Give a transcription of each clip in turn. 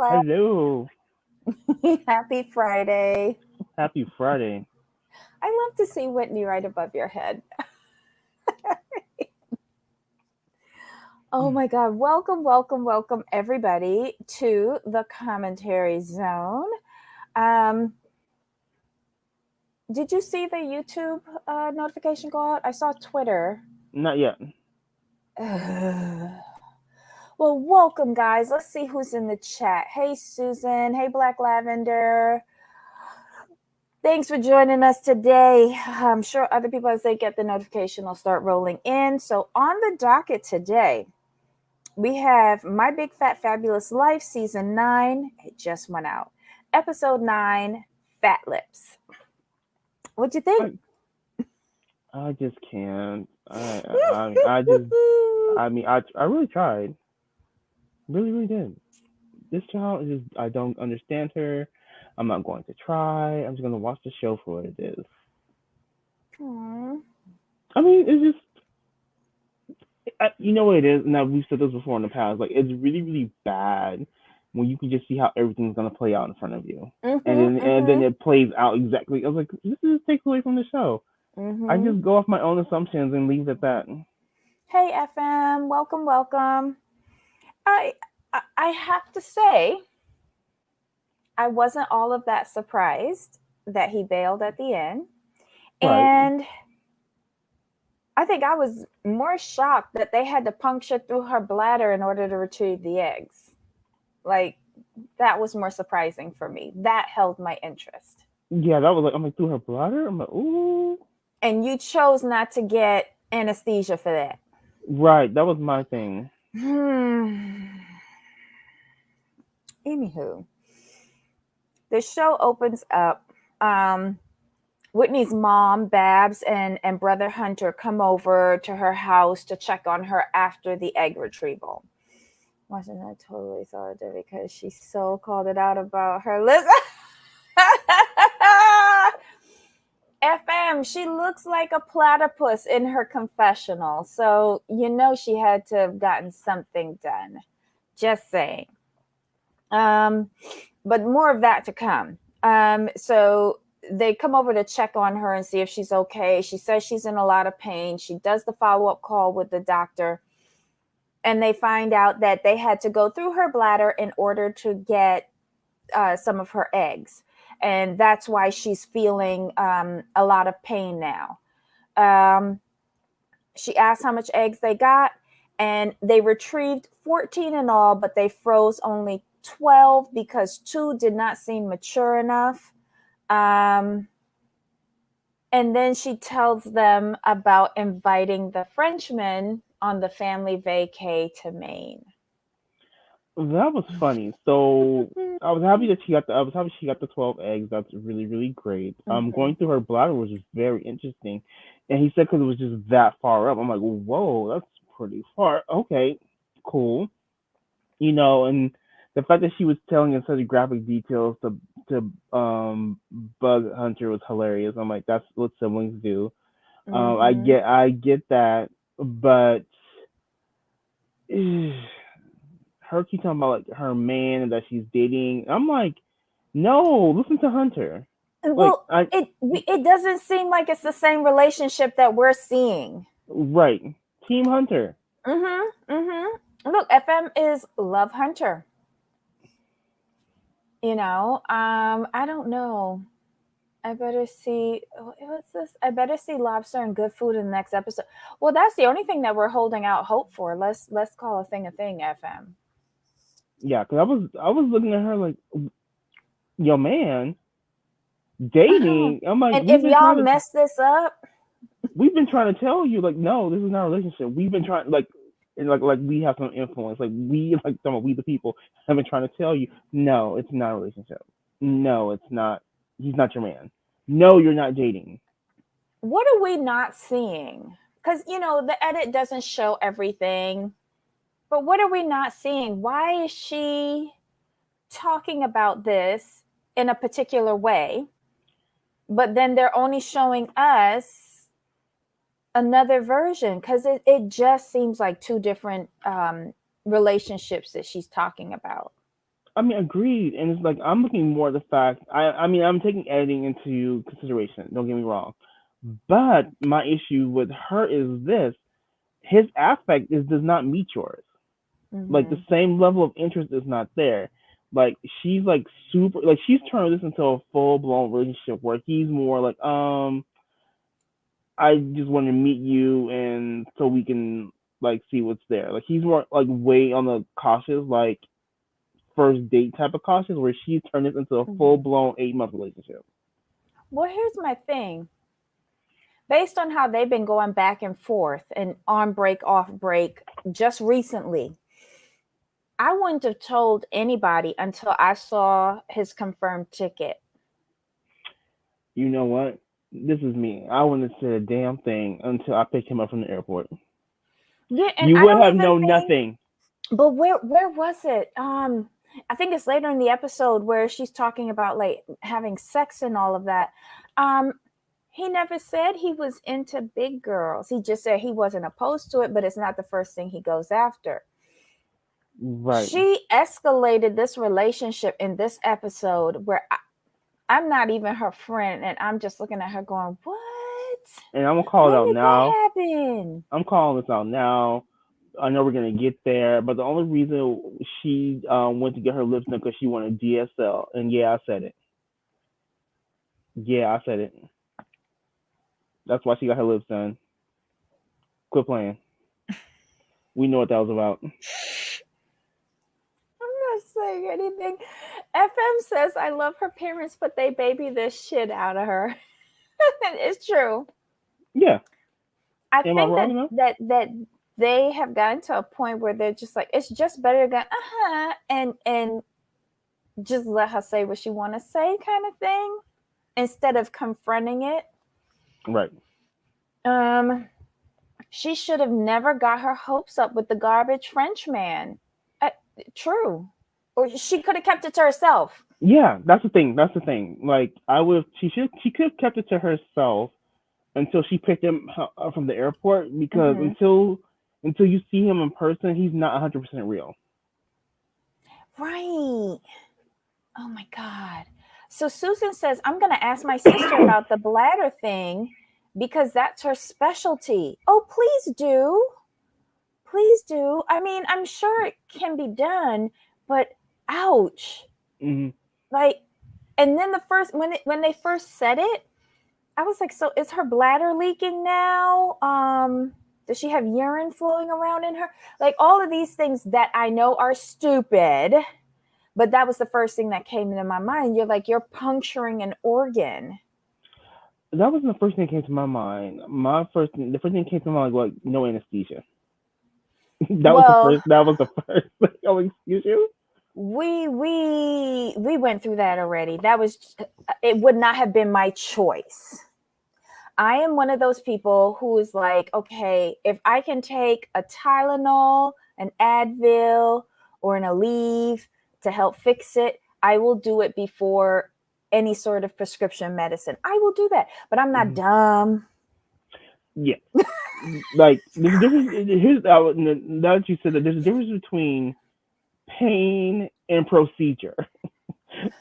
Hello. Hello. Happy Friday. Happy Friday. I love to see Whitney right above your head. Oh my God. Welcome, welcome, welcome, everybody, to the commentary zone. Um, did you see the YouTube notification go out? I saw Twitter. Not yet. Ugh. Well, welcome, guys. Let's see who's in the chat. Hey, Susan. Hey, Black Lavender. Thanks for joining us today. I'm sure other people, as they get the notification, will start rolling in. So, on the docket today, we have My Big Fat Fabulous Life, Season 9. It just went out. Episode 9, Fat Lips. What'd you think? I just can't. I really tried. Really, really did. This child is just, I don't understand her. I'm not going to try. I'm just going to watch the show for what it is. Aww. I mean, it's just, you know what it is? Now, we've said this before in the past. Like, it's really, really bad when you can just see how everything's going to play out in front of you. And then it plays out exactly. I was like, this just takes away from the show. I just go off my own assumptions and leave it at that. Hey, FM. Welcome, welcome. I have to say, I wasn't all of that surprised that he bailed at the end. Right. And I think I was more shocked that they had to puncture through her bladder in order to retrieve the eggs. Like, that was more surprising for me. That held my interest. Yeah, that was like, I'm like, through her bladder? I'm like, ooh. And you chose not to get anesthesia for that. Right, that was my thing. Anywho, the show opens up. Whitney's mom, Babs, and brother Hunter come over to her house to check on her after the egg retrieval. Wasn't I totally thought it because she so called it out about her lips? FM, she looks like a platypus in her confessional. So, she had to have gotten something done. Just saying. But more of that to come. So they come over to check on her and see if she's okay. She says she's in a lot of pain. She does the follow-up call with the doctor. And they find out that they had to go through her bladder in order to get some of her eggs. And that's why she's feeling a lot of pain now. She asked how much eggs they got, and they retrieved 14 in all, but they froze only 12 because 2 did not seem mature enough. And then she tells them about inviting the Frenchman on the family vacay to Maine. That was funny. So I was happy that she got the 12 eggs. That's really, really great. Going through her bladder was just very interesting. And he said because it was just that far up. I'm like, whoa, that's pretty far. Okay, cool. And the fact that she was telling in such graphic details to bug Hunter was hilarious. I'm like, that's what siblings do. I get that, but her keep talking about like her man that she's dating. I'm like, no, listen to Hunter. Well, it doesn't seem like it's the same relationship that we're seeing. Right, Team Hunter. Look, FM is Love Hunter. I don't know. I better see what's this? I better see lobster and good food in the next episode. Well, that's the only thing that we're holding out hope for. Let's call a thing, FM. Yeah, because I was looking at her like, yo, man, dating. I'm like, and if y'all mess this up, we've been trying to tell you, like, no, this is not a relationship. We've been trying, like we have some influence. Like we the people have been trying to tell you, no, it's not a relationship. No, it's not. He's not your man. No, you're not dating. What are we not seeing? Because the edit doesn't show everything. But what are we not seeing? Why is she talking about this in a particular way? But then they're only showing us another version because it just seems like two different relationships that she's talking about. I mean, agreed. And it's like I'm looking more at the fact. I mean, I'm taking editing into consideration. Don't get me wrong, but my issue with her is this: his aspect is does not meet yours. Like the Mm-hmm. same level of interest is not there. Like she's like super. Like she's turned this into a full blown relationship where he's more like, I just want to meet you and so we can like see what's there. Like he's more like way on the cautious, like first date type of cautious, where she's turned this into a full Mm-hmm. blown 8 month relationship. Well, here's my thing. Based on how they've been going back and forth and on break, off break just recently, I wouldn't have told anybody until I saw his confirmed ticket. You know what? This is me. I wouldn't have said a damn thing until I picked him up from the airport. Yeah, and You I would don't have even known think, nothing. but where was it? I think it's later in the episode where she's talking about like having sex and all of that. Um, he never said he was into big girls. He just said he wasn't opposed to it, but it's not the first thing he goes after. Right. She escalated this relationship in this episode where I'm not even her friend, and I'm just looking at her going, "What? And I'm gonna call it When out did now. that happen?" I'm calling this out now. I know we're gonna get there, but the only reason she went to get her lips done because she wanted DSL, and yeah, I said it. Yeah, I said it. That's why she got her lips done. Quit playing. We know what that was about. I'm not saying anything. FM says I love her parents, but they baby the shit out of her. It's true. Yeah. I Am I think wrong enough? that they have gotten to a point where they're just like, it's just better to go and just let her say what she want to say, kind of thing, instead of confronting it. Right. Um, she should have never got her hopes up with the garbage Frenchman. Uh, True, or she could have kept it to herself. Yeah, that's the thing. That's the thing. Like I would, she could have kept it to herself until she picked him up from the airport because Hmm. until you see him in person, he's not 100% real. Right. Oh my God. So Susan says, I'm going to ask my sister about the bladder thing because that's her specialty. Oh, please do. Please do. I mean, I'm sure it can be done, but ouch. Hmm. Like, and then the first, when they first said it, I was like, so is her bladder leaking now? Does she have urine flowing around in her? Like all of these things that I know are stupid, but that was the first thing that came into my mind. You're like, you're puncturing an organ. That wasn't the first thing that came to my mind. The first thing that came to my mind was like no anesthesia. That was the Well, first. That was the first. Like, oh, excuse you. we went through that already. That was it would not have been my choice. I am one of those people who is like, okay, if I can take a Tylenol, an Advil, or an Aleve to help fix it, I will do it before any sort of prescription medicine. I will do that, but I'm not Hmm. dumb. Yeah, like there's a difference. Here's now that you said that there's a difference between pain and procedure.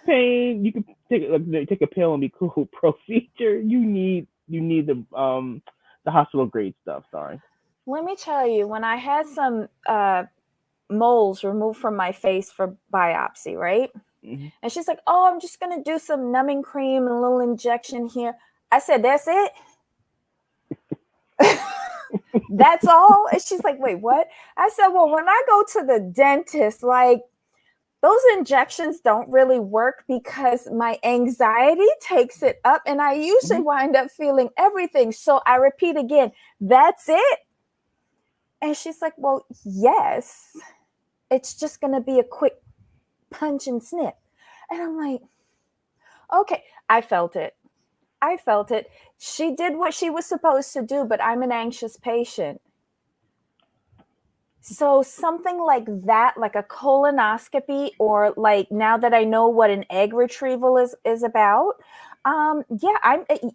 Pain, you can take a pill and be cool. Procedure, you need the hospital grade stuff. Sorry. Let me tell you, when I had some moles removed from my face for biopsy, right? Hmm. And she's like, "Oh, I'm just gonna do some numbing cream and a little injection here." I said, "That's it? That's all?" And she's like, "Wait, what?" I said, "Well, when I go to the dentist, like those injections don't really work because my anxiety takes it up and I usually Hmm. wind up feeling everything. So I repeat again, that's it?" And she's like, "Well, yes. It's just going to be a quick punch and snip." And I'm like, "Okay, I felt it. I felt it. She did what she was supposed to do, but I'm an anxious patient." So something like that, like a colonoscopy, or like now that I know what an egg retrieval is about, yeah,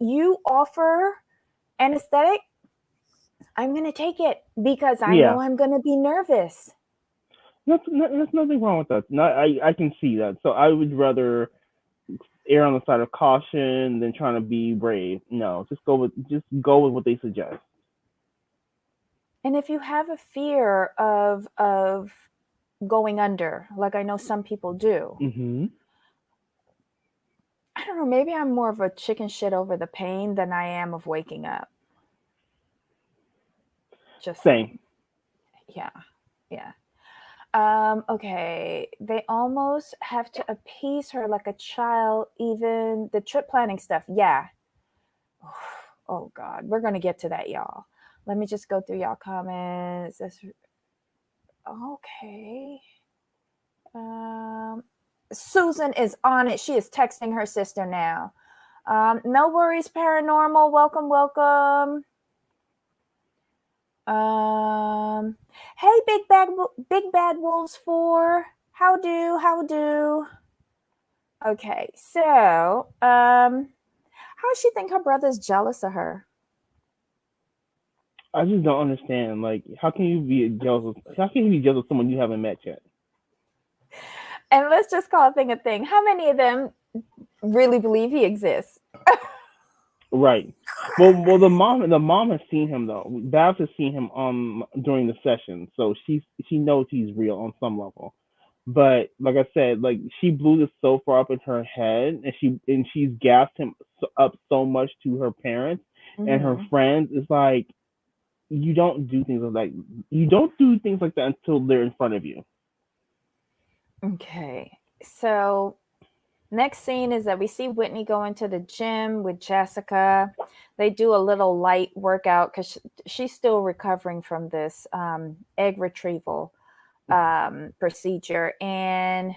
you offer anesthetic, I'm gonna take it because I Yeah, know I'm gonna be nervous. There's nothing wrong with that. I can see that. So I would rather err on the side of caution than trying to be brave. No, just go with what they suggest. And if you have a fear of going under, like I know some people do, Mm-hmm. I don't know, maybe I'm more of a chicken shit over the pain than I am of waking up. Just Same. saying. Yeah. Yeah. Okay. They almost have to appease her like a child, even the trip planning stuff. Yeah. Oh God. We're gonna get to that, y'all. Let me just go through y'all comments. Okay. Um Susan is on it. She is texting her sister now. No worries, paranormal. Welcome, welcome. Hey, big bad wolves 4. How do? Okay, so how does she think her brother's jealous of her? I just don't understand. Like, how can you be jealous? How can you be jealous of someone you haven't met yet? And let's just call a thing. How many of them really believe he exists? Right. Well, the mom has seen him though. Babs has seen him during the session, so she knows he's real on some level. But like I said, like she blew this so far up in her head, and she's gassed him up so much to her parents and her friends. It's like you don't do things like that until they're in front of you. Okay, so next scene is that we see Whitney going to the gym with Jessica. They do a little light workout because she's still recovering from this egg retrieval procedure, and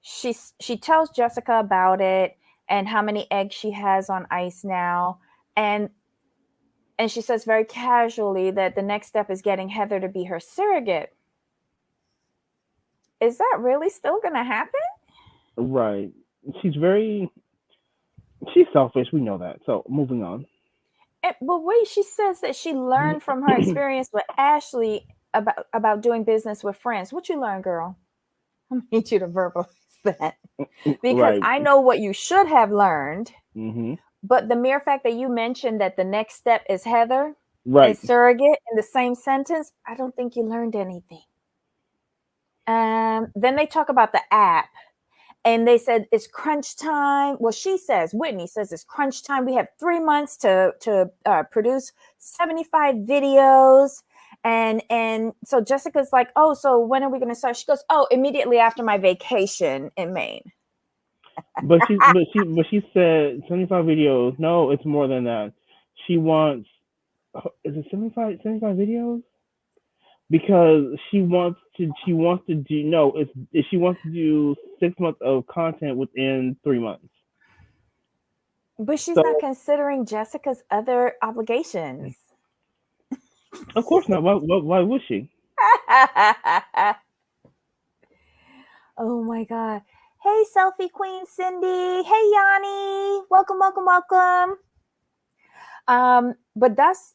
she tells Jessica about it and how many eggs she has on ice now, and she says very casually that the next step is getting Heather to be her surrogate. Is that really still going to happen? Right. She's selfish. We know that. So moving on. But wait, she says that she learned from her experience with Ashley about doing business with friends. What you learn, girl? I need you to verbalize that because Right. I know what you should have learned. Mm-hmm. But the mere fact that you mentioned that the next step is Heather and Right. surrogate in the same sentence, I don't think you learned anything. Then they talk about the app. And they said it's crunch time. Well, Whitney says it's crunch time. We have 3 months to produce 75 videos. And so Jessica's like, oh, so when are we going to start? She goes, oh, immediately after my vacation in Maine. But she said 75 videos. No, it's more than that. She wants, is it 75 videos? Because she wants to do, no, she wants to do 6 months of content within 3 months. But she's not considering Jessica's other obligations. Of course not. Why would she? Oh my God. Hey, selfie queen Cindy. Hey, Yanni. Welcome, welcome, welcome. But that's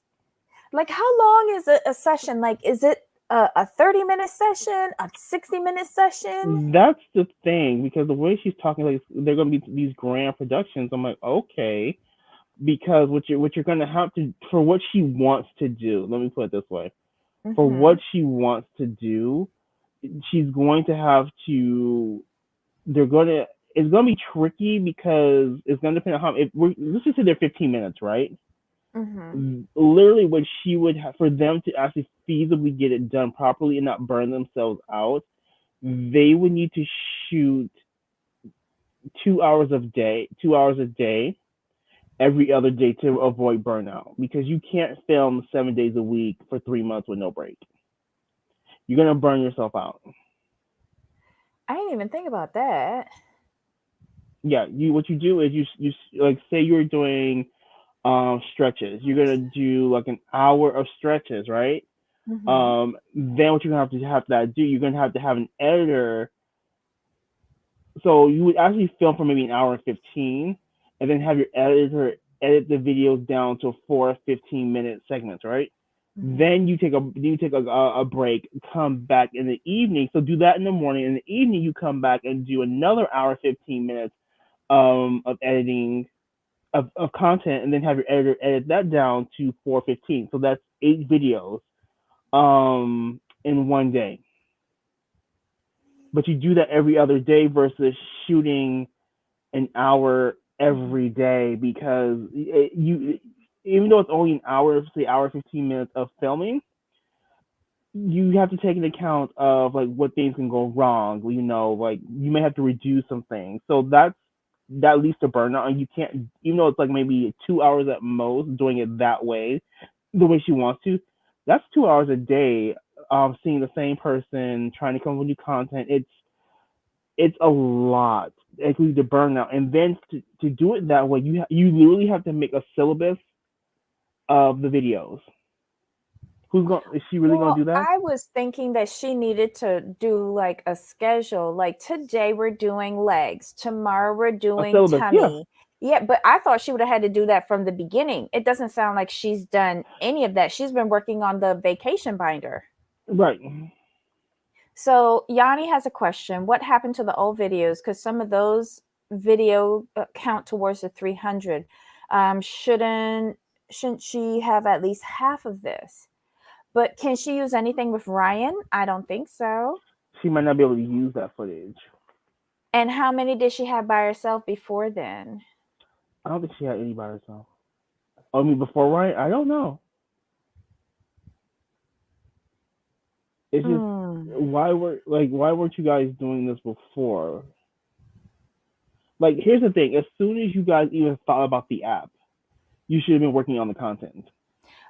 like, how long is a session? Like, is it a 30-minute session, a 60-minute session? That's the thing, because the way she's talking, like they're gonna be these grand productions. I'm like, okay, because what you're gonna have to, for what she wants to do. Let me put it this way: for what she wants to do, she's going to have to. It's gonna be tricky because it's gonna depend on how. Let's just say they're 15 minutes, right? Literally, what she would have for them to actually feasibly get it done properly and not burn themselves out, they would need to shoot 2 hours a day, every other day to avoid burnout. Because you can't film 7 days a week for 3 months with no break. You're gonna burn yourself out. I didn't even think about that. Yeah, what you do is you like, say you're doing stretches. You're gonna do like an hour of stretches, right? Then what you're gonna have to do, you're gonna have to have an editor. So you would actually film for maybe an hour and 15, and then have your editor edit the videos down to 4 15-minute segments, right? Then you take a break, come back in the evening. So do that in the morning. In the evening, you come back and do another hour, 15 minutes of editing of content, and then have your editor edit that down to 4:15. So that's 8 videos in one day. But you do that every other day versus shooting an hour every day, because you even though it's only an hour, say hour 15 minutes of filming, you have to take into account of like what things can go wrong. Like you may have to reduce some things. So that leads to burnout, and you can't, even though it's like maybe 2 hours at most doing it that way, the way she wants to. That's 2 hours a day, seeing the same person, trying to come up with new content. It's a lot. It leads to burnout, and then to do it that way, you literally have to make a syllabus of the videos. Is she really gonna Well, do that? I was thinking that she needed to do like a schedule. Like today we're doing legs, tomorrow we're A doing syllabus, yeah. tummy. Yeah, but I thought she would have had to do that from the beginning. It doesn't sound like she's done any of that. She's been working on the vacation binder. Right. So Yanni has a question. What happened to the old videos? Because some of those video count towards the 300. Shouldn't she have at least half of this? But can she use anything with Ryan? I don't think so. She might not be able to use that footage. And how many did she have by herself before then? I don't think she had any by herself. I mean, before Ryan, I don't know. It's just why weren't you guys doing this before? Like, here's the thing: as soon as you guys even thought about the app, you should have been working on the content.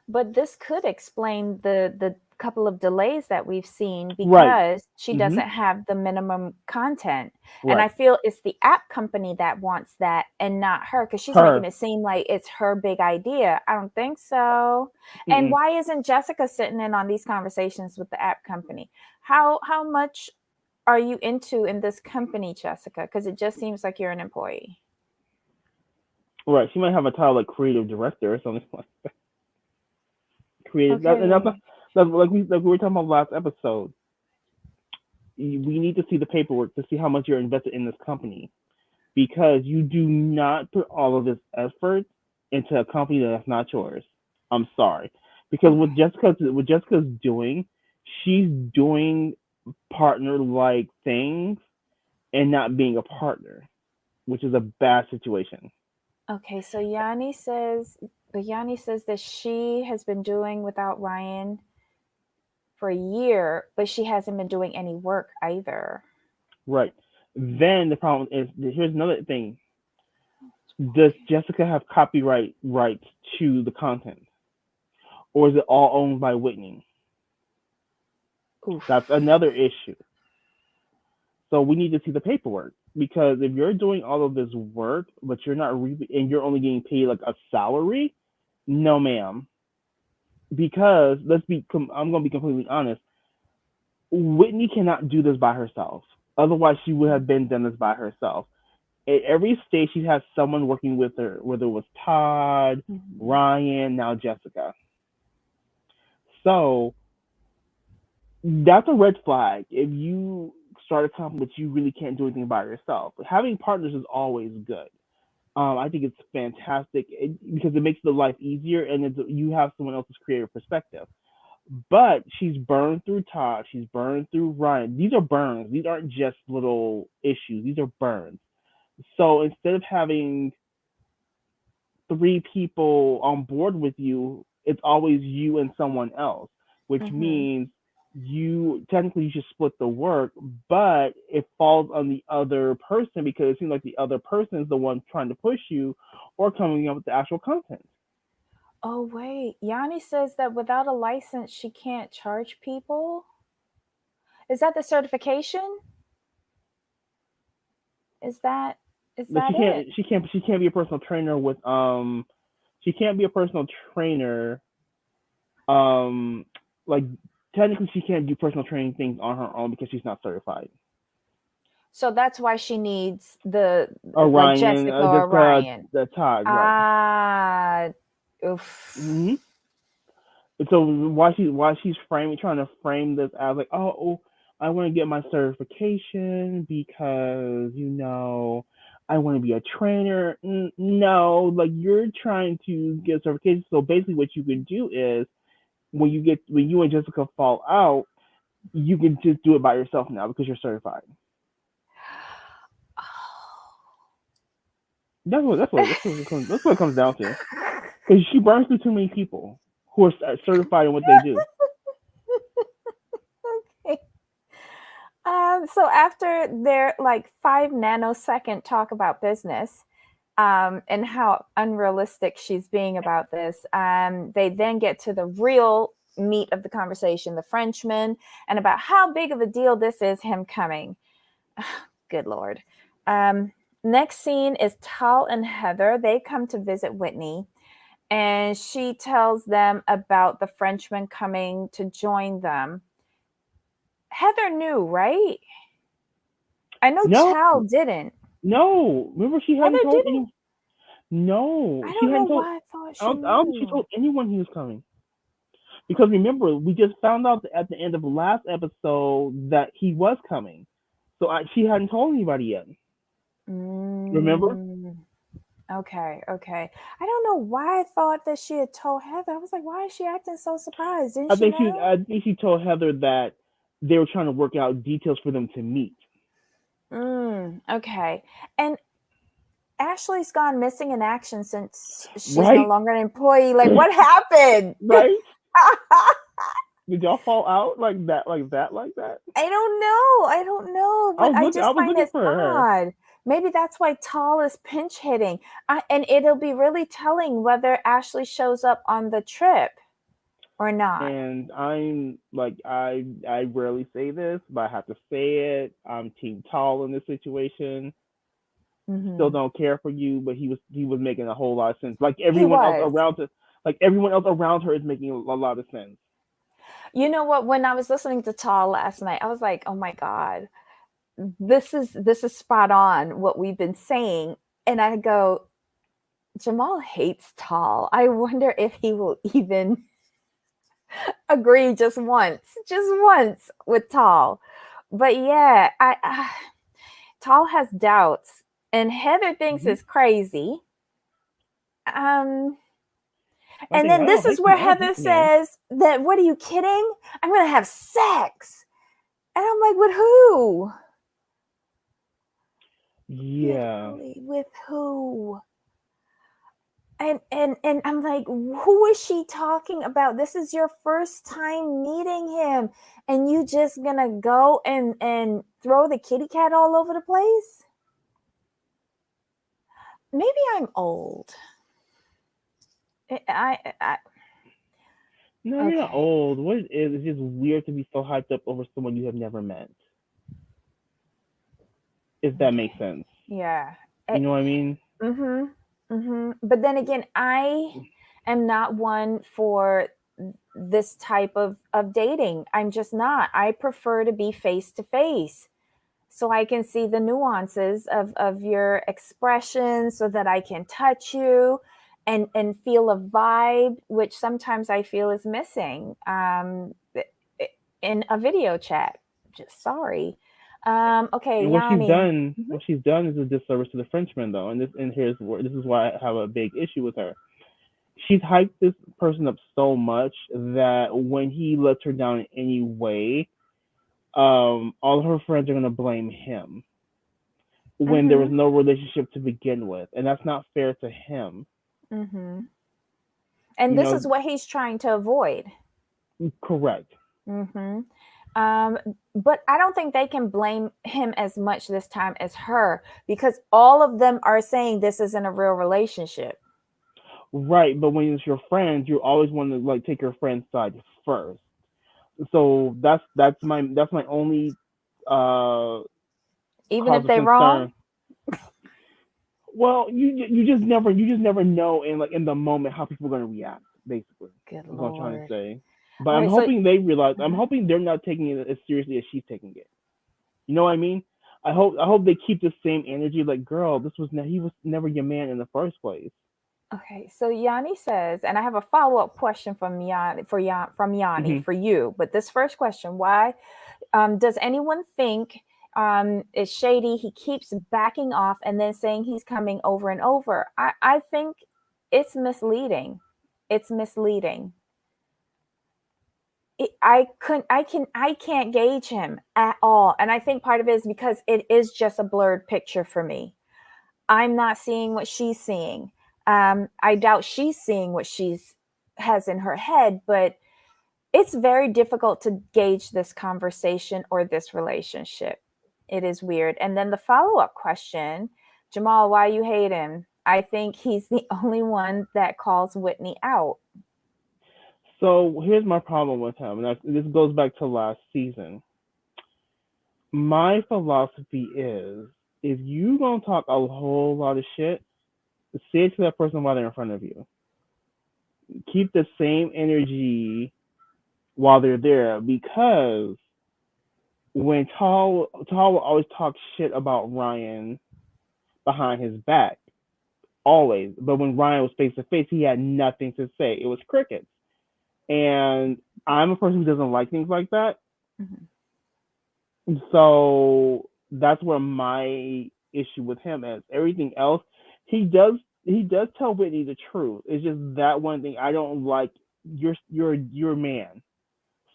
But this could explain the couple of delays that we've seen Right. because she doesn't have the minimum content. And I Right. feel it's the app company that wants that and not her, because she's making Her. it seem like it's her big idea. I don't think so. And Mm-mm. why isn't Jessica sitting in on these conversations with the app company? How much are you into in this company, Jessica? Because it just seems like you're an employee. Right. She might have a title like creative director or something like that. Creative. And that's Okay. like we were talking about last episode. We need to see the paperwork to see how much you're invested in this company, because you do not put all of this effort into a company that's not yours. I'm sorry, because what Jessica's doing, she's doing partner like things and not being a partner, which is a bad situation. Okay, so Yanni says that she has been doing without Ryan for a year, but she hasn't been doing any work either. Right. Then the problem is, here's another thing. Does Jessica have copyright rights to the content, or is it all owned by Whitney? Oof. That's another issue. So we need to see the paperwork, because if you're doing all of this work but you're not and you're only getting paid like a salary, no, ma'am. Because I'm gonna be completely honest. Whitney cannot do this by herself. Otherwise, she would have been done this by herself. At every stage, she has someone working with her, whether it was Todd, Ryan, now Jessica. So that's a red flag. If you start a company but you really can't do anything by yourself, having partners is always good. I think it's fantastic because it makes the life easier, and you have someone else's creative perspective. But she's burned through Todd. She's burned through Ryan. These are burns. These aren't just little issues. These are burns. So instead of having 3 people on board with you, it's always you and someone else, which means you should split the work, but it falls on the other person, because it seems like the other person is the one trying to push you or coming up with the actual content. Oh, wait. Yanni says that without a license, she can't charge people. Is that the certification? Is that Like it? she can't be a personal trainer with she can't be a personal trainer like technically she can't do personal training things on her own because she's not certified. So that's why she needs the like Orion, Jessica or Ryan. the Todd, right? Ah, oof. Mm-hmm. So why she's trying to frame this as like, oh, I want to get my certification because I want to be a trainer. No, like you're trying to get certification. So basically, what you can do is when you and Jessica fall out, you can just do it by yourself now because you're certified. That's what it comes down to. Because she burns through too many people who are certified in what they do. Okay. So after their like 5 nanosecond talk about business, and how unrealistic she's being about this, they then get to the real meat of the conversation, the Frenchman, and about how big of a deal this is, him coming. Good Lord. Next scene is Tal and Heather. They come to visit Whitney, and she tells them about the Frenchman coming to join them. Heather knew, right? I know No, Tal didn't. no. Remember, she hadn't Heather told didn't. anyone. No, I she don't know hadn't told. why I thought I she don't think she knew. told anyone he was coming. Because remember, we just found out at the end of the last episode that he was coming. So she hadn't told anybody yet. Remember? Okay. I don't know why I thought that she had told Heather. I was like, why is she acting so surprised? Didn't she know? I think she told Heather that they were trying to work out details for them to meet. Okay. And Ashley's gone missing in action since she's no Right? longer an employee. Like, what happened? Right? Did y'all fall out like that? I don't know, but I I just was find looking this for her. odd. Maybe that's why Tall is pinch hitting. And it'll be really telling whether Ashley shows up on the trip or not. And I'm like, I rarely say this, but I have to say it. I'm Team Tall in this situation. Still Mm-hmm. don't care for you, but he was making a whole lot of sense. He was. Like everyone else around her is making a lot of sense. You know what? When I was listening to Tall last night, I was like, "Oh my god, this is spot on what we've been saying." And I go, Jamal hates Tall. I wonder if he will even agree just once with Tall. But yeah, Tall has doubts, and Heather thinks Mm-hmm. it's crazy. Um, I and think then this is where I don't Heather hate the man. says that, "What are you kidding? I'm going to have sex." And I'm like, "With who?" Yeah. Literally, with who? And I'm like, who is she talking about? This is your first time meeting him, and you just gonna go and throw the kitty cat all over the place? Maybe I'm old. I No, you're not okay. old. What it is, it's just weird to be so hyped up over someone you have never met. If that makes Okay. sense. Yeah. You know what I mean? But then again, I am not one for this type of dating. I'm just not. I prefer to be face to face, so I can see the nuances of your expression, so that I can touch you and feel a vibe, which sometimes I feel is missing in a video chat. Just sorry. Okay, And Yanni. what she's done is a disservice to the Frenchman, though. And this is why I have a big issue with her. She's hyped this person up so much that when he lets her down in any way, all of her friends are gonna blame him when there was Mm-hmm. no relationship to begin with, and that's not fair to him. Mm-hmm. And You this know, is what he's trying to avoid. correct. Mm-hmm. Um, but I don't think they can blame him as much this time as her, because all of them are saying this isn't a real relationship. Right, but when it's your friends, you always want to like take your friend's side first. So that's my only uh Even cause if of they're wrong. concern. Well, you just never know in the moment how people are gonna react. Basically, Good is what I'm trying to Lord. say. But All I'm right. So, hoping they realize. I'm mhm. hoping they're not taking it as seriously as she's taking it. You know what I mean? I hope they keep the same energy. Like, girl, he was never your man in the first place. Okay, so Yanni says, and I have a follow-up question from Yanni from Yanni Hmm. for you. But this first question, why does anyone think it's shady? He keeps backing off and then saying he's coming over and over. I think it's misleading. It's misleading. I can't gauge him at all, and I think part of it is because it is just a blurred picture for me. I'm not seeing what she's seeing. I doubt she's seeing what she's has in her head, but it's very difficult to gauge this conversation or this relationship. It is weird. And then the follow-up question, Jamal, why you hate him? I think he's the only one that calls Whitney out. So here's my problem with him, and this goes back to last season. My philosophy is, if you gonna talk a whole lot of shit, say it to that person while they're in front of you. Keep the same energy while they're there, because when Tall will always talk shit about Ryan behind his back, always. But when Ryan was face to face, he had nothing to say. It was crickets. And I'm a person who doesn't like things like that. Mm-hmm. So that's where my issue with him is. Everything else, he does tell Whitney the truth. It's just that one thing I don't like. You're a man.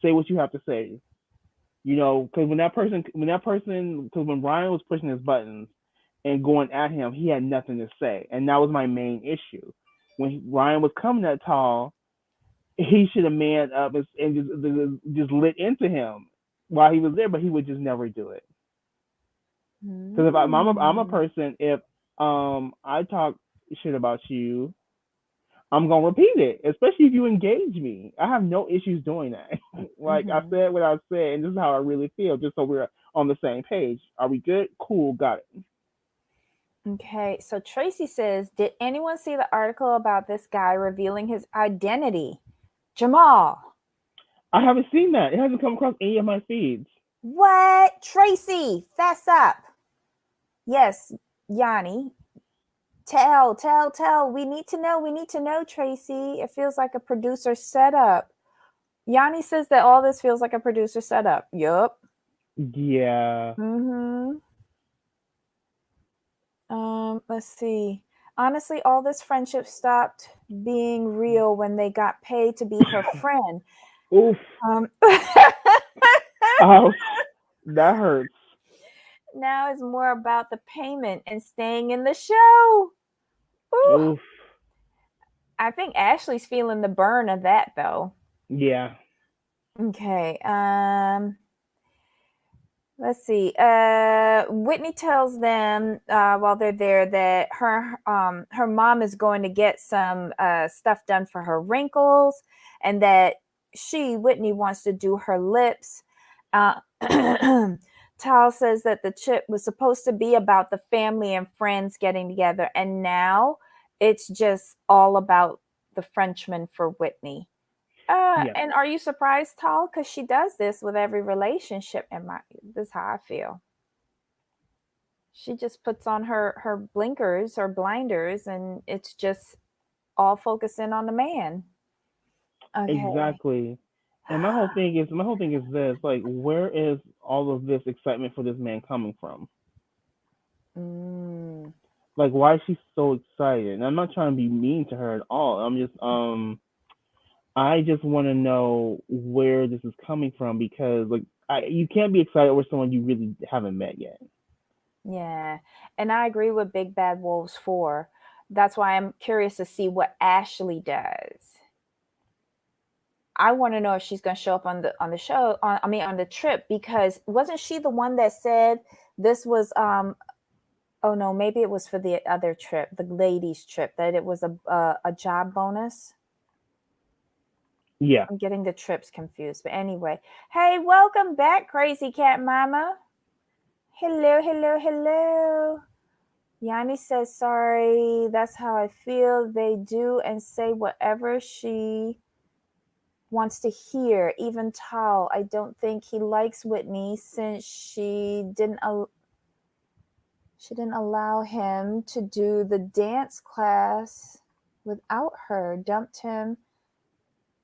Say what you have to say. Because when Ryan was pushing his buttons and going at him, he had nothing to say, and that was my main issue. When Ryan was coming that tall, he should have manned up and just lit into him while he was there, but he would just never do it. Because if I'm a Mm. person, if I talk shit about you, I'm gonna repeat it, especially if you engage me. I have no issues doing that. Like I Mm-hmm. said what I said, and this is how I really feel, just so we're on the same page. Are we good? Cool, got it. Okay, so Tracy says, did anyone see the article about this guy revealing his identity? Jamal. I haven't seen that. It hasn't come across any of my feeds. What? Tracy, fess up. Yes, Yanni. Tell. We need to know. We need to know, Tracy. It feels like a producer setup. Yanni says that all this feels like a producer setup. Yup. Yeah. Mm-hmm. Let's see. Honestly, all this friendship stopped being real when they got paid to be her friend. Oof. Um, Ouch. That hurts. now it's more about the payment and staying in the show. Ooh. Oof. I think Ashley's feeling the burn of that though. Yeah. Okay. Let's see. Whitney tells them while they're there that her mom is going to get some stuff done for her wrinkles, and that Whitney wants to do her lips. Uh, Tal says that the trip was supposed to be about the family and friends getting together, and now it's just all about the Frenchman for Whitney. Yeah. And are you surprised, Tal? Because she does this with every relationship. This is how I feel. She just puts on her blinkers or blinders, and it's just all focusing on the man. Okay. Exactly. And my whole thing is this, like, where is all of this excitement for this man coming from? Mm, Like, why is she so excited? And I'm not trying to be mean to her at all. I just want to know where this is coming from, because like you can't be excited over someone you really haven't met yet. yeah, and I agree with Big Bad Wolves 4. That's why I'm curious to see what Ashley does. I want to know if she's going to show up on the show on the trip, because wasn't she the one that said this was oh no, maybe it was for the other trip, the ladies trip, that it was a job bonus. Yeah. I'm getting the trips confused, but anyway, hey, welcome back, Crazy Cat Mama. Hello. Yanni says sorry. That's how I feel. They do and say whatever she wants to hear. Even Tal, I don't think he likes Whitney since she didn't allow him to do the dance class. without her, dumped him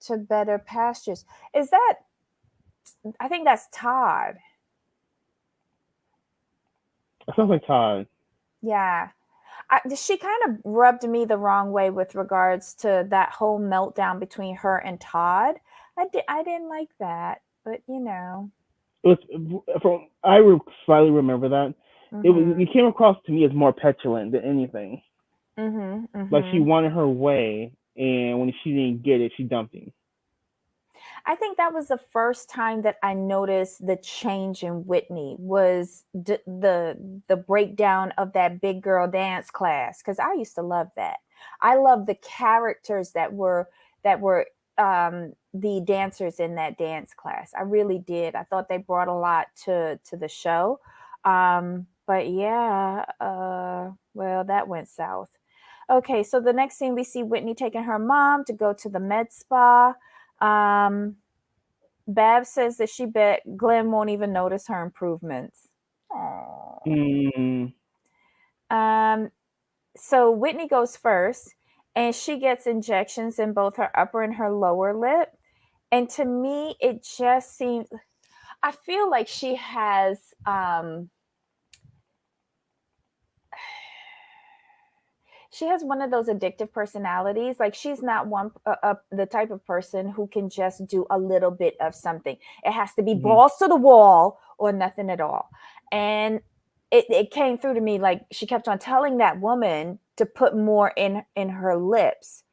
to better pastures. Is that, I think that's Todd. It sounds like Todd. Yeah. She kind of rubbed me the wrong way with regards to that whole meltdown between her and Todd. I didn't like that, but you know. It was from slightly remember that. Mhm. It came across to me as more petulant than anything. Mhm. Like she Mhm. wanted her way, and when she didn't get it, she dumped him. I think that was the first time that I noticed the change in Whitney was the breakdown of that big girl dance class, because I used to love that. I love the characters that were the dancers in that dance class. I really did. I thought they brought a lot to the show. But yeah, well, that went south. Okay, so the next scene we see Whitney taking her mom to go to the med spa. Um, Babs says that she bet Glenn won't even notice her improvements. Aww. Mm, Um, so Whitney goes first, and she gets injections in both her upper and her lower lip. And to me, it just seems, I feel like she has one of those addictive personalities. Like she's not the type of person who can just do a little bit of something. It has to be mm-hmm. balls to the wall or nothing at all. And it came through to me like she kept on telling that woman to put more in her lips.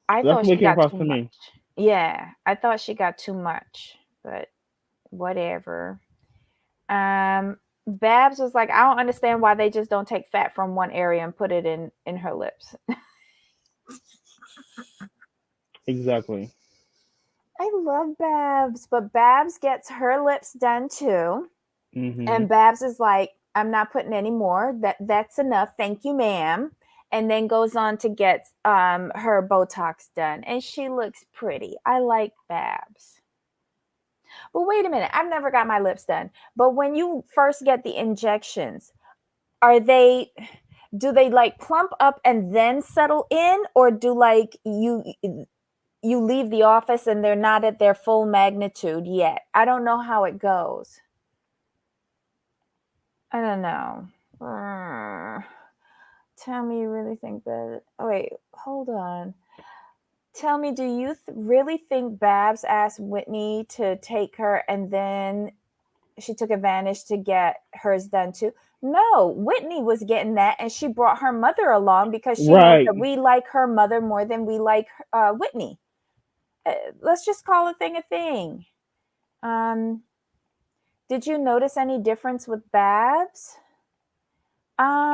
I That's thought what she came got across too to much. me. Yeah, I thought she got too much, but whatever. Babs was like, I don't understand why they just don't take fat from one area and put it in her lips. Exactly. I love Babs, but Babs gets her lips done too. Mm-hmm. And Babs is like, I'm not putting any more. That's enough. Thank you, ma'am. And then goes on to get her Botox done. And she looks pretty. I like Babs. But wait a minute, I've never got my lips done. But when you first get the injections, are they do they like plump up and then settle in, or do like you leave the office and they're not at their full magnitude yet? I don't know how it goes. I don't know. Tell me you really think that. Oh, wait, hold on. Tell me, do you really think Babs asked Whitney to take her and then she took advantage to get hers done too? No, Whitney was getting that and she brought her mother along because she knows Right. that we like her mother more than we like Whitney. Let's just call a thing a thing. Um, did you notice any difference with Babs?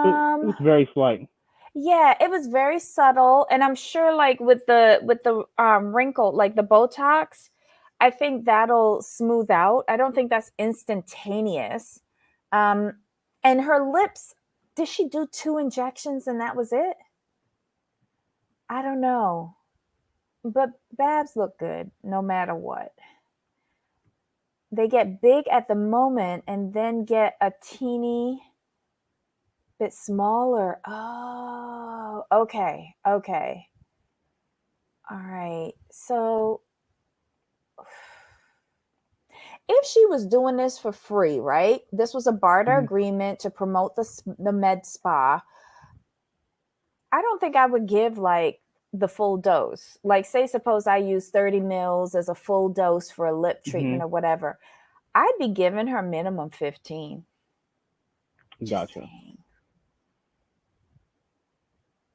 It Um, was very slight. yeah, it was very subtle, and I'm sure like with the wrinkle, like the Botox, I think that'll smooth out. I don't think that's instantaneous. Um, and her lips, did she do 2 injections and that was it? I don't know. But Babs look good no matter what. They get big at the moment and then get a teeny bit smaller. Oh, okay. Okay. All right. So if she was doing this for free, right? This was a barter Mm-hmm. agreement to promote the med spa. I don't think I would give like the full dose. Like, say, suppose I use 30 mils as a full dose for a lip Mm-hmm. treatment or whatever. I'd be giving her minimum 15. Just Gotcha. saying.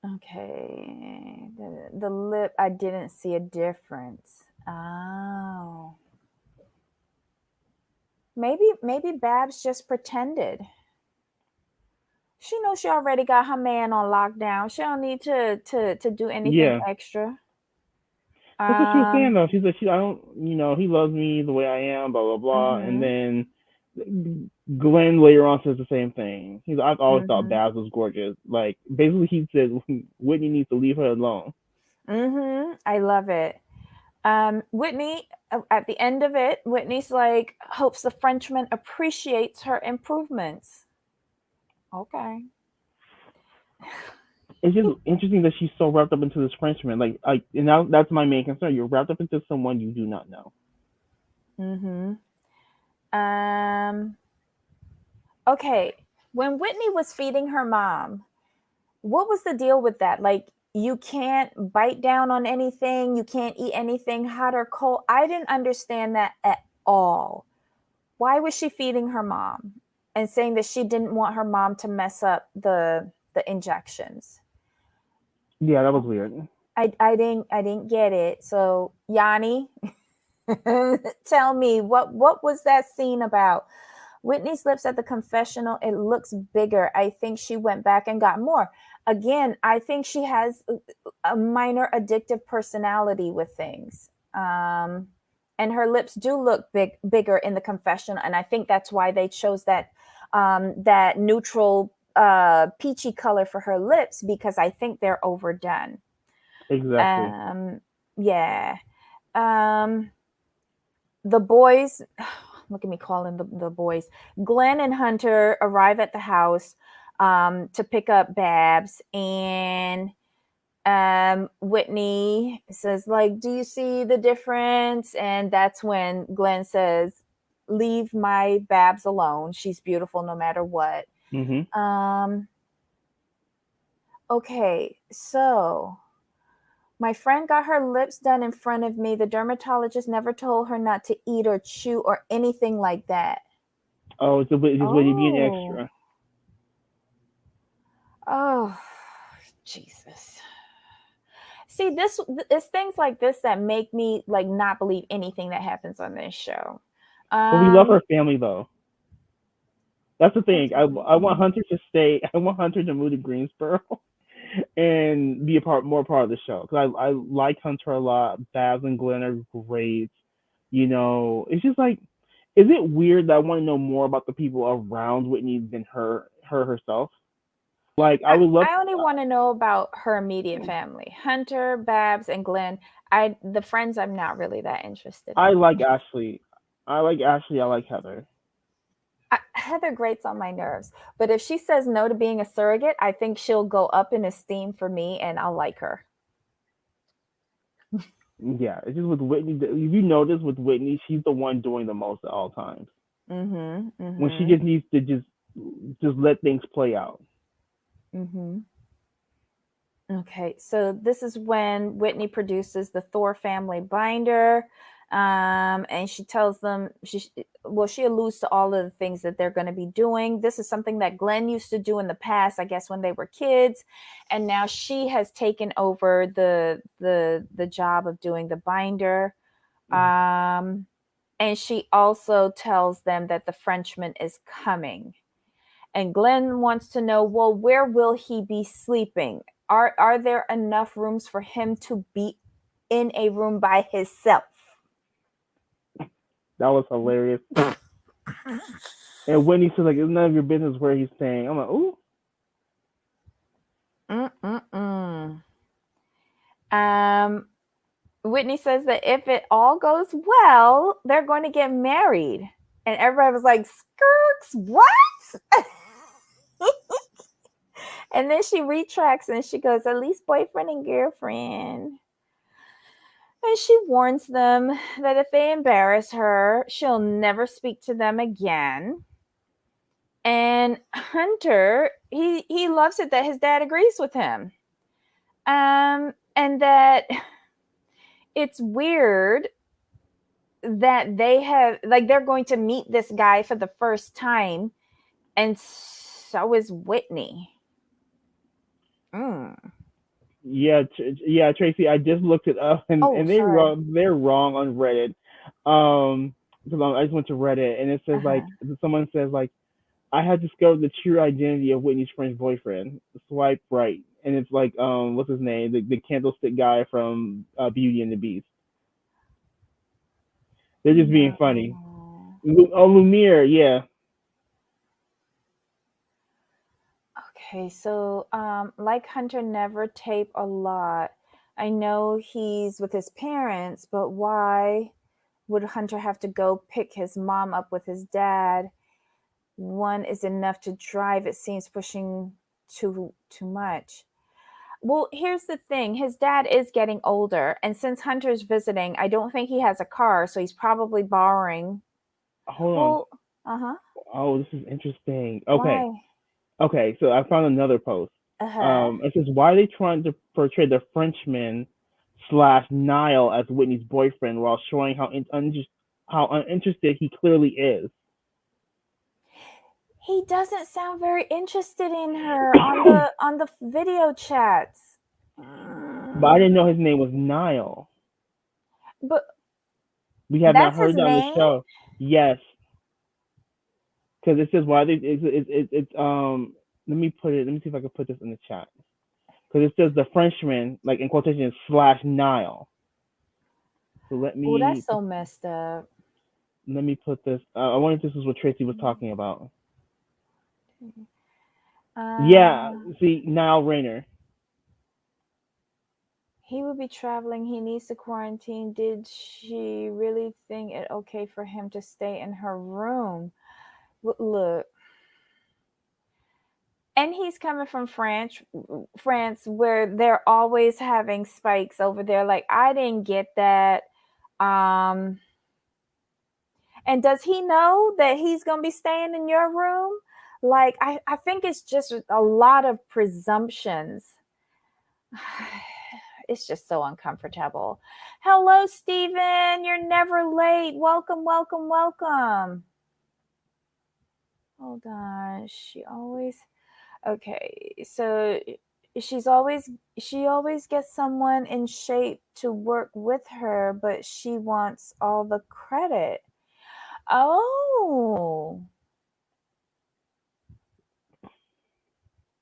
Okay. The lip, I didn't see a difference. Oh. Maybe Babs just pretended. She knows she already got her man on lockdown. She don't need to do anything Yeah. extra. That's what she was saying Um, though. She's like, I don't, he loves me the way I am, blah blah blah. And mhm, then Glenn later on says the same thing. I've always thought mhm, Babs was gorgeous. Like basically, he said Whitney needs to leave her alone. mhm. I love it. Whitney, at the end of it, Whitney's like hopes the Frenchman appreciates her improvements. Okay. it's just interesting that she's so wrapped up into this Frenchman. And now that's my main concern. You're wrapped up into someone you do not know. Mm-hmm. Um, okay. When Whitney was feeding her mom, what was the deal with that? Like, you can't bite down on anything, you can't eat anything hot or cold. I didn't understand that at all. Why was she feeding her mom and saying that she didn't want her mom to mess up the injections? Yeah, that was weird. I didn't get it. So Yanni, tell me what was that scene about? Whitney's lips at the confessional, it looks bigger. I think she went back and got more. Again, I think she has a minor addictive personality with things. And her lips do look bigger in the confessional, and I think that's why they chose that neutral peachy color for her lips, because I think they're overdone. Exactly. Um, yeah. Um, the boys, look at me calling the boys. Glenn and Hunter arrive at the house to pick up Babs, and Whitney says, like, do you see the difference? And that's when Glenn says, leave my Babs alone. She's beautiful no matter what. Hmm. Um, okay, so my friend got her lips done in front of me. The dermatologist never told her not to eat or chew or anything like that. Oh, it's just way to be an Oh, extra. oh, Jesus. See, this it's things like this that make me like not believe anything that happens on this show. But we love Um, her family though. That's the thing. I absolutely. want Hunter to stay. I want Hunter to move to Greensboro and be a more part of the show because I like Hunter a lot. Babs and Glenn are great. It's just like, is it weird that I want to know more about the people around Whitney than her herself? Like, I I, would love. I only want to know about her immediate family, Hunter, Babs, and Glenn. The friends I'm not really that interested I in. like Ashley. I like Ashley. I like Heather. Heather grates on my nerves, but if she says no to being a surrogate, I think she'll go up in esteem for me, and I'll like her. Yeah, it's just with Whitney. If you notice with Whitney, she's the one doing the most at all times. Mm-hmm. When she Mm-hmm. just needs to just let things play out. Mm-hmm. Okay, so this is when Whitney produces the Thor family binder, and she tells them she alludes to all of the things that they're going to be doing. This is something that Glenn used to do in the past, I guess, when they were kids, and now she has taken over the job of doing the binder. Um, and she also tells them that the Frenchman is coming. And Glenn wants to know, well, where will he be sleeping? Are there enough rooms for him to be in a room by himself? That was hilarious. And Whitney says like, "It's none of your business where he's staying." I'm like, "Ooh." Mm-mm-mm. Um, Whitney says that if it all goes well, they're going to get married. And everybody was like, Skirks, what? And then she retracts and she goes, at least boyfriend and girlfriend. And she warns them that if they embarrass her, she'll never speak to them again. And Hunter, he loves it that his dad agrees with him. And that it's weird that they have like they're going to meet this guy for the first time, and so is Whitney. Mm. Yeah, yeah, Tracy. I just looked it up, and Oh, sorry. they're wrong on Reddit. Because I just went to Reddit, and it says like Uh-huh. someone says like, I had discovered the true identity of Whitney's French boyfriend. Swipe right, and it's like what's his name? The candlestick guy from Beauty and the Beast. They're just being funny. No. Lumiere, yeah. Okay, so like Hunter never tape a lot. I know he's with his parents, but why would Hunter have to go pick his mom up with his dad? One is enough to drive. It seems pushing too much. Well, here's the thing. His dad is getting older, and since Hunter's visiting, I don't think he has a car, so he's probably borrowing. Hold on. Well, uh-huh. Oh, this is interesting. Okay. Why? Okay, so I found another post. Uh-huh. It says, why are they trying to portray the Frenchman slash Niall as Whitney's boyfriend while showing how uninterested he clearly is? He doesn't sound very interested in her on the video chats. But I didn't know Mm. his name was Niall. But We have not that's his heard that on the name? show. Yes, because it says why they it's let me put it. Let me see if I can put this in the chat. Because it says the Frenchman, like in quotation, slash Nile. So Oh, that's so messed up. let me put this. I wonder if this is what Tracy was talking about. Yeah, Uh, see Nile Rayner. he would be traveling. He needs to quarantine. Did she really think it okay for him to stay in her room? Look, and he's coming from France, where they're always having spikes over there. Like I didn't get that. Um, and does he know that he's gonna be staying in your room? Like I think it's just a lot of presumptions. It's just so uncomfortable. Hello, Stephen. You're never late. Welcome, welcome, welcome. Hold on. She always okay. So she always gets someone in shape to work with her, but she wants all the credit. Oh,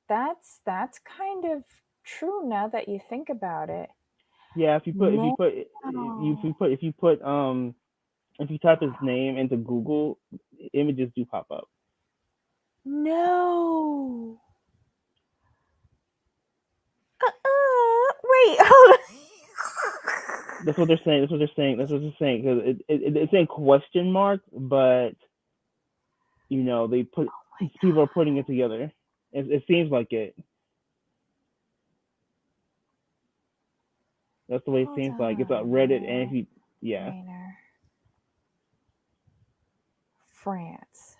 that's kind of true now that you think about it. Yeah, Now, if you type his name into Google, images do pop up. no. Wait, hold on. That's what they're saying. That's what they're saying. That's what they're saying. Because it's in question mark, but they put people are putting it together. It seems like it. That's the way it Hold seems like. It's on Reddit, and if on. you, yeah, Rainer, France.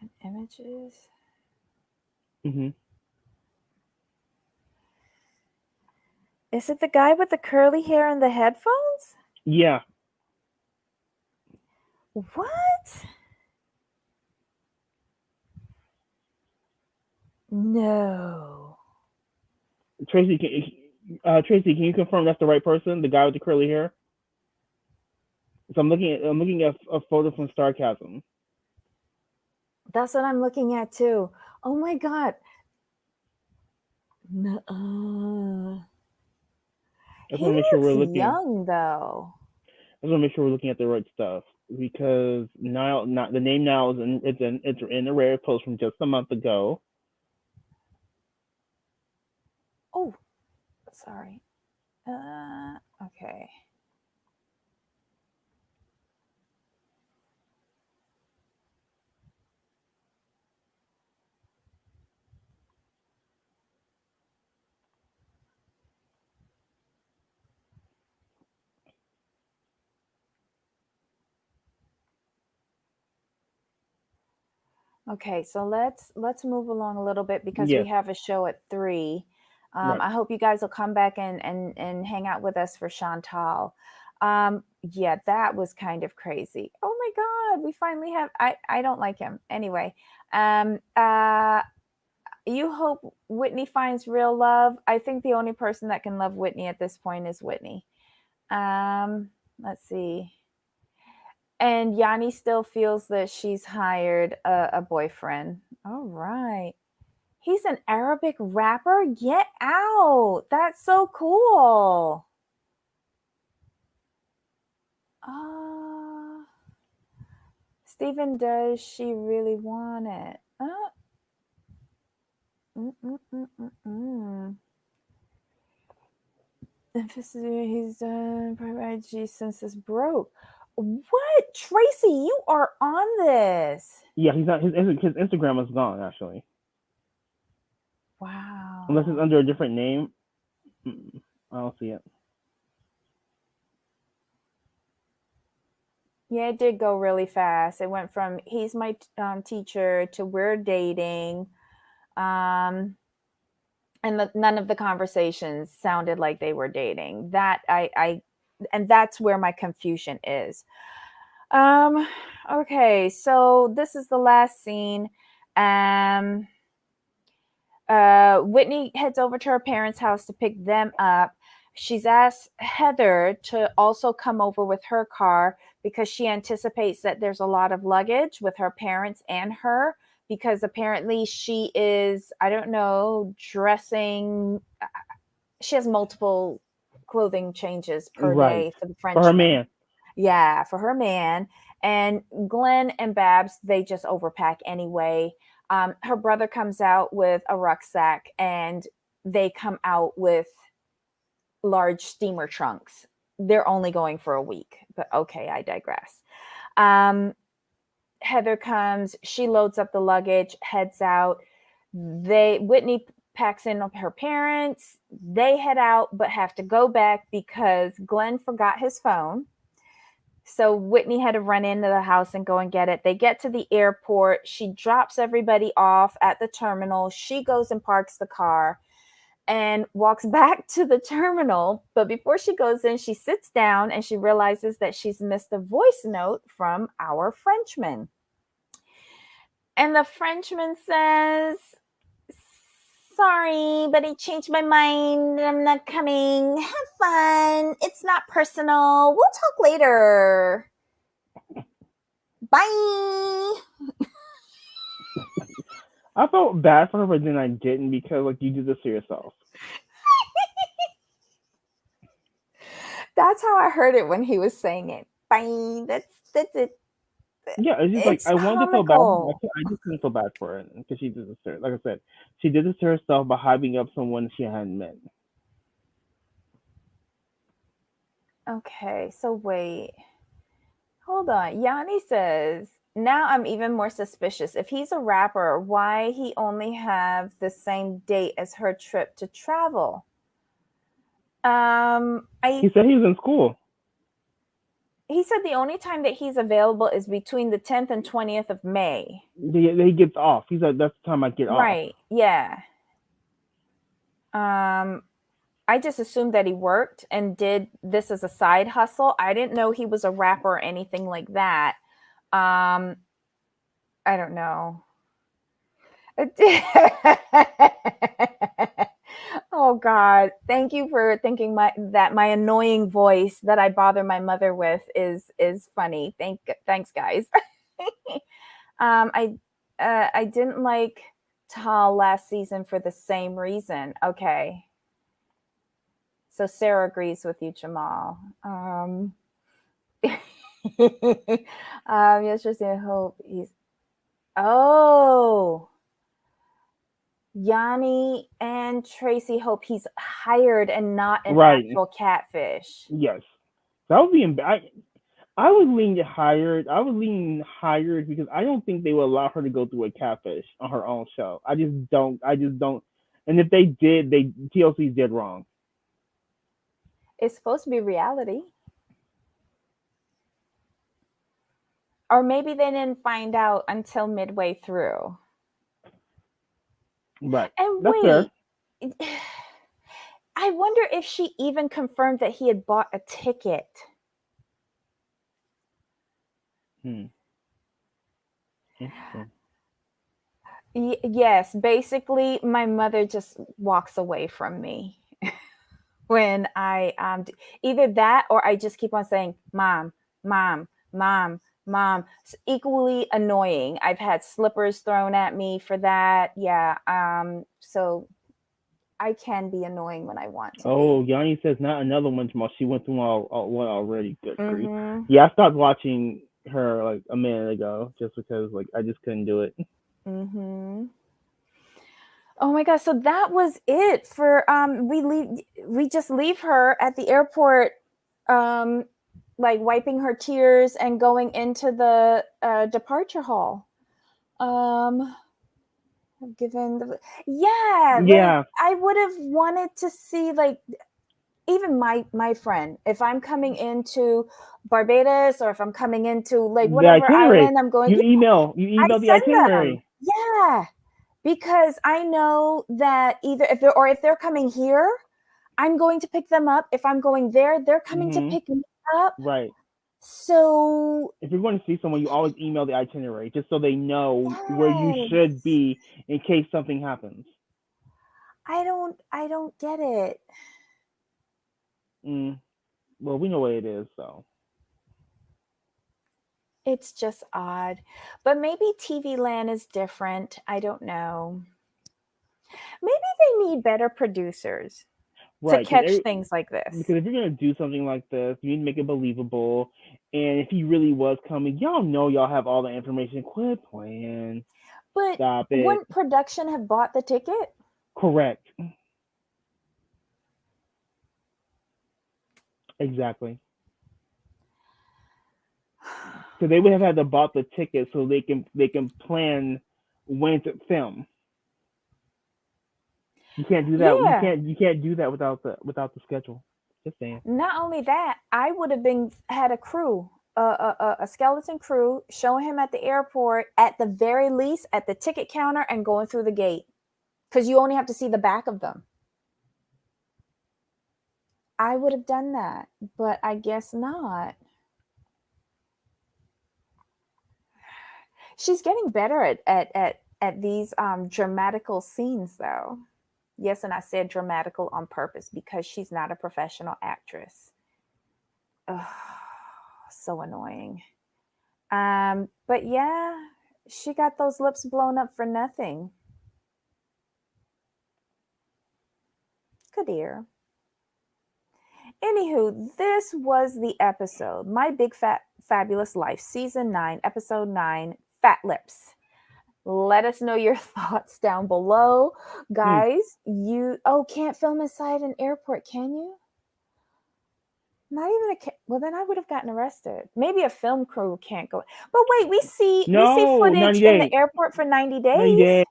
And images. hmm Is it the guy with the curly hair and the headphones? yeah. What? No. Tracy, can you confirm that's the right person? The guy with the curly hair. So I'm looking at a photo from Starcasm. That's what I'm looking at too. Oh my god. Nuh-uh. I just He want to make sure we're looks looking. young though. I just want to make sure we're looking at the right stuff because now, not the name now is it's in a rare post from just a month ago. Oh, sorry. Okay. Okay, so let's move along a little bit because we Yes, have a show at 3. right. I hope you guys will come back and hang out with us for Chantal. Yeah, that was kind of crazy. Oh my God, we finally have. I don't like him anyway. Um, uh, you hope Whitney finds real love. I think the only person that can love Whitney at this point is Whitney. Let's see. And Yanni still feels that she's hired a boyfriend. All right. He's an Arabic rapper? Get out. That's so cool. Uh, Stephen, does she really want it? Mm, mm, mm, mm, mm. He's done private IG since this broke. What? Tracy, you are on this. Yeah, he's not. His Instagram is gone actually, Wow. unless it's under a different name. I don't see it. Yeah, it did go really fast. It went from he's my teacher to we're dating. And none of the conversations sounded like they were dating. That and that's where my confusion is. Okay, so this is the last scene. Whitney heads over to her parents' house to pick them up. She's asked Heather to also come over with her car because she anticipates that there's a lot of luggage with her parents and her, because apparently she is, I don't know, dressing. She has multiple clothing changes per Right. day for the For her Frenchman. man. Yeah, for her man. And Glenn and Babs, they just overpack anyway. Her brother comes out with a rucksack and they come out with large steamer trunks. They're only going for a week, but okay, I digress. Heather comes, she loads up the luggage, heads out. Whitney packs in her parents. They head out, but have to go back because Glenn forgot his phone. So Whitney had to run into the house and go and get it. They get to the airport. She drops everybody off at the terminal. She goes and parks the car and walks back to the terminal. But before she goes in, she sits down and she realizes that she's missed a voice note from our Frenchman. And the Frenchman says, sorry, but I changed my mind. I'm not coming. Have fun. It's not personal. We'll talk later. Bye. I felt bad for her, but then I didn't because like you did this to yourself. That's how I heard it when he was saying it. Bye. That's it. Yeah, it's just like It's I wanted to feel bad. comical. I just couldn't feel bad for her because she did this to her. Like I said, she did this to herself by hyping up someone she hadn't met. Okay, so wait. Hold on. Yanni says, now I'm even more suspicious. If he's a rapper, why he only have the same date as her trip to travel? He said he was in school. He said the only time that he's available is between the 10th and 20th of May. He gets off. He said that's the time I get off. Right. Yeah. I just assumed that he worked and did this as a side hustle. I didn't know he was a rapper or anything like that. I don't know. Oh God! Thank you for thinking that my annoying voice that I bother my mother with is funny. Thanks, guys. I didn't like Tal last season for the same reason. Okay, so Sarah agrees with you, Jamal. Yesterday, I hope he's. Oh. Yanni and Tracy hope he's hired and not an actual catfish. Yes, that would be. I would lean hired. I would lean hired because I don't think they would allow her to go through a catfish on her own show. I just don't. And if they did, TLC did wrong. It's supposed to be reality. Or maybe they didn't find out until midway through. Right. And that's wait, fair. I wonder if she even confirmed that he had bought a ticket. Interesting. Yes, basically, my mother just walks away from me when I either that or I just keep on saying, "Mom, mom, mom." Mom, it's equally annoying. I've had slippers thrown at me for that. Yeah. So I can be annoying when I want to. Oh, Yanni says not another one. She went through one already. Good grief. Mm-hmm. Yeah, I stopped watching her like a minute ago just because like I just couldn't do it. Mm-hmm. Oh my gosh, so that was it for we just leave her at the airport, like wiping her tears and going into the departure hall. Um given the like Yeah, I would have wanted to see, like, even my friend, if I'm coming into Barbados or if I'm coming into like the whatever itinerary. island I'm going, You yeah, I email the send them. itinerary. Yeah, because I know that either if they're coming here, I'm going to pick them up. If I'm going there, they're coming to Hmm. pick me up. Right. So If you're going to see someone, you always email the itinerary just so they know where you should yes, be in case something happens. I don't get it. Mm. Well, we know what it is, so. It's just odd. But maybe TV land is different. I don't know. Maybe they need better producers to Right, catch things like because this. if you're gonna do something like this, you need to make it believable. And if he really was coming, y'all know y'all have all the information. Quit playing. But Stop it. wouldn't production have bought the ticket? Correct. Exactly. So they would have had to bought the ticket so they can plan when to film. You can't do that. Yeah. You can't do that without the schedule. Just saying. Not only that, I would have been had a crew, a skeleton crew, showing him at the airport, at the very least, at the ticket counter, and going through the gate, because you only have to see the back of them. I would have done that, but I guess not. She's getting better at these dramatical scenes, though. Yes, and I said dramatical on purpose because she's not a professional actress. Ugh, so annoying. But yeah, she got those lips blown up for nothing. Good ear. Anywho, this was the episode. My Big Fat Fabulous Life, Season 9, Episode 9, Fat Lips. Let us know your thoughts down below. Mm. Guys, can't film inside an airport, can you? Not even well, then I would have gotten arrested. Maybe a film crew can't go. But wait, we see No, footage 90 in the days. airport for 90 90 days. days.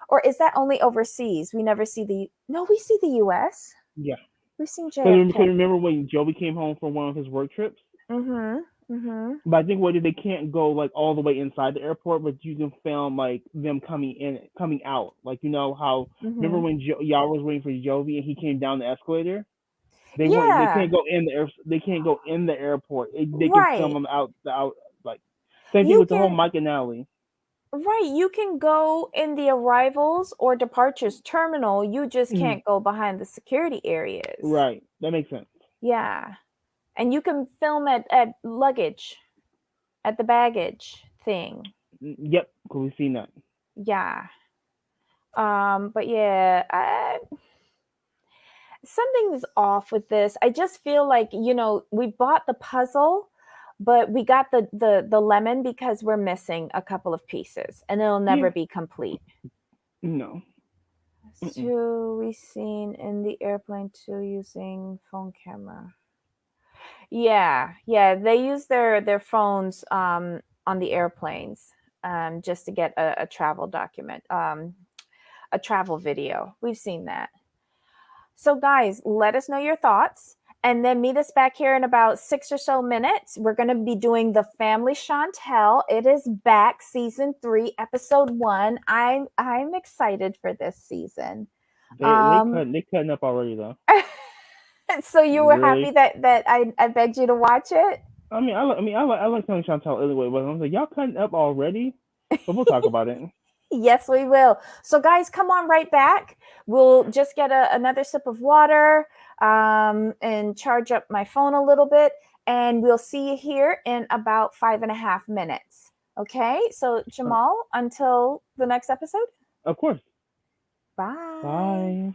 Or is that only overseas? We never see we see the US. Yeah. We've seen Because JFK. remember when Joey came home from one of his work trips? Mm-hmm. Mm-hmm. But I think they can't go like all the way inside the airport, but you can film like them coming out. Like you know how remember Mm-hmm. when y'all was waiting for Jovi and he came down the escalator? They Yeah. can't go in the they can't go in the airport. They can film Right. them out like same thing You with the whole can Mike and Natalie. right. You can go in the arrivals or departures terminal. You just Mhm. can't go behind the security areas. Right, that makes sense. Yeah. And you can film at luggage, at the baggage thing. Yep, because we've seen that. Yeah. But yeah, something's off with this. I just feel like, we bought the puzzle, but we got the lemon because we're missing a couple of pieces and it'll Yeah, never be complete. no. Mm-mm. So we seen in the airplane too using phone camera. Yeah, yeah, they use their phones on the airplanes just to get a travel document, a travel video. We've seen that. So, guys, let us know your thoughts and then meet us back here in about 6 or so minutes. We're going to be doing The Family Chantel. It is back, season 3, episode 1. I'm excited for this season. Um, They cutting up already though. so you were happy Really? that I begged you to watch it? I like Tony Chantal anyway, but I'm like y'all cutting up already. But we'll talk about it. Yes, we will. So, guys, come on right back. We'll just get another sip of water and charge up my phone a little bit. And we'll see you here in about 5.5 minutes. Okay. So, Jamal, until the next episode. Of course. Bye. Bye.